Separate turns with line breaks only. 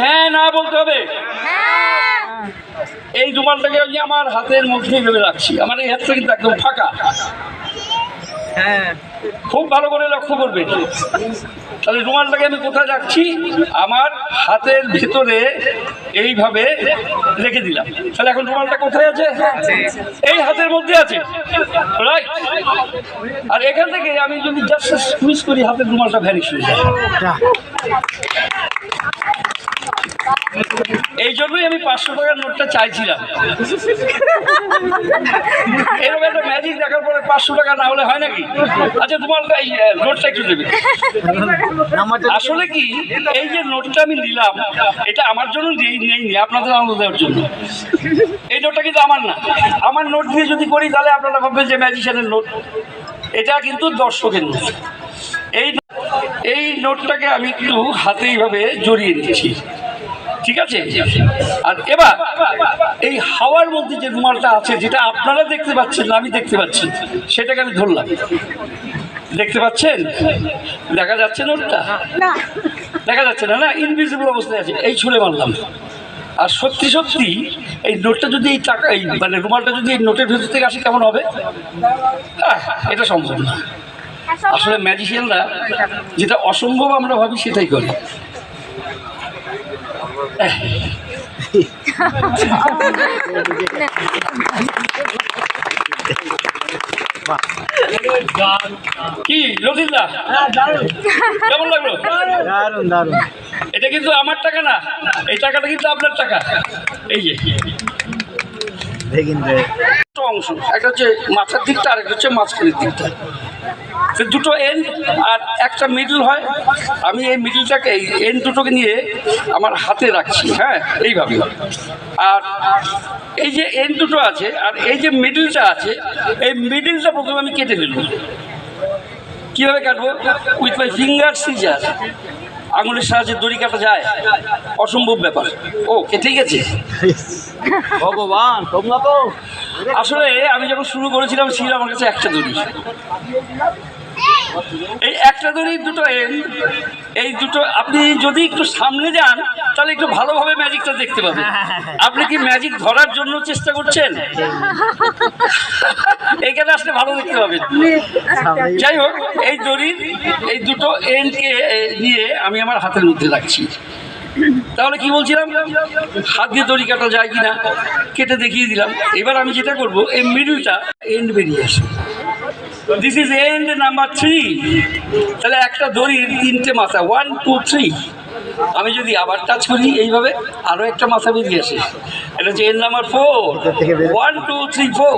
হ্যাঁ না বলতে হবে। এই রুমালটাকে আমি আমার হাতের মধ্যেই ভেবে রাখছি। আমার এই হাতটা কিন্তু একদম ফাঁকা। খুব ভালো করে লক্ষ্য করবেন। তাহলে রুমালটাকে আমি কোথায় রাখছি? আমার হাতের ভিতরে এইভাবে রেখে দিলাম। তাহলে এখন রুমালটা কোথায় আছে? এই হাতের মধ্যে আছে, রাইট? আর এখান থেকে আমি যদি জাস্ট স্কুইজ করি, হাতের রুমালটা ভ্যানিশ হয়ে যায়। এই জন্যই আমি 500 টাকার নোটটা চাইছিলাম। এরকম একটা ম্যাজিক দেখার পরে 500 টাকা না হলে হয় নাকি? আচ্ছা, তোমার এই নোটটা একটু দেবে। আসলে কি, এই যে নোটটা আমি নিলাম, এটা আমার জন্য নেইনি, আপনাদের আনন্দ দেওয়ার জন্য। এই নোটটা কিন্তু আমার না। আমার নোট দিয়ে যদি করি তাহলে আপনারা ভাববেন যে ম্যাজিশিয়ানের নোট। এটা কিন্তু দর্শকের নোট। এই নোটটাকে আমি একটু হাতে এইভাবে জড়িয়ে নিচ্ছি, ঠিক আছে? আর এবার এই হাওয়ার মধ্যে যে রুমালটা আছে, যেটা আপনারা দেখতে পাচ্ছেন না, আমি দেখতে পাচ্ছি, সেটাকে আমি ধরলাম। দেখতে পাচ্ছেন? দেখা যাচ্ছে নোটটা? দেখা যাচ্ছে না, না, ইনভিজিবল অবস্থায় আছে। এই ছুঁড়ে মারলাম, আর সত্যি সত্যি এই নোটটা যদি এই টাকা, এই মানে রুমালটা যদি এই নোটের ভেতর থেকে আসে, কেমন হবে? এটা সম্ভব না। আসলে ম্যাজিশিয়ানরা যেটা অসম্ভব আমরা ভাবি, সেটাই করে। কি লতিফদা, কেমন লাগলো? দারুণ দারুণ। এটা কিন্তু আমার টাকা না, এই টাকাটা কিন্তু আপনার টাকা। এই যে অংশ, একটা হচ্ছে মাথার দিকটা, আর একটা হচ্ছে মাঝখানের দিকটা। দুটো এন্ড আর একটা মিডল হয়। আমি এই মিডলটাকে, এই এন্ড দুটোকে নিয়ে আমার হাতে রাখছি, হ্যাঁ, এইভাবে। আর এই যে এন্ড দুটো আছে আর এই যে মিডলটা আছে, এই মিডলটা প্রথমে আমি কেটে ফেলব। কীভাবে কাটবো? With my finger scissor. আঙুলের সাহায্যে দড়ি কাটা যায়? অসম্ভব ব্যাপার। ওকে, ঠিক আছে। ভগবান, তোমরা তো আসলে আমি যখন শুরু করেছিলাম, ছিল আমার কাছে একটা দড়ি। এই একটা দড়ির দুটো এন্ড, এই দুটো আপনি যদি একটু সামনে যান তাহলে একটু ভালোভাবে ম্যাজিকটা দেখতে পাবেন। আপনি কি ম্যাজিক ধরার জন্য চেষ্টা করছেন? এইখানে আসলে ভালো দেখতে পাবেন। যাই হোক, এই দড়ির এই দুটো এন্ডকে নিয়ে আমি আমার হাতের মধ্যে রাখছি। তাহলে কি বলছিলাম, হাত দিয়ে দড়ি কাটা যায় কিনা কেটে দেখিয়ে দিলাম। এবার আমি যেটা করব, এই মিডলটা এন্ড বেরিয়ে আসে। This is end number 3। তাহলে একটা দড়ির 3টে মাথা, 1 2 3। আমি যদি আবার টাচ করি এইভাবে, আরও একটা মাথা বেরিয়ে আসে। এটা হচ্ছে এন্ড নাম্বার 4। 1 2 3 4।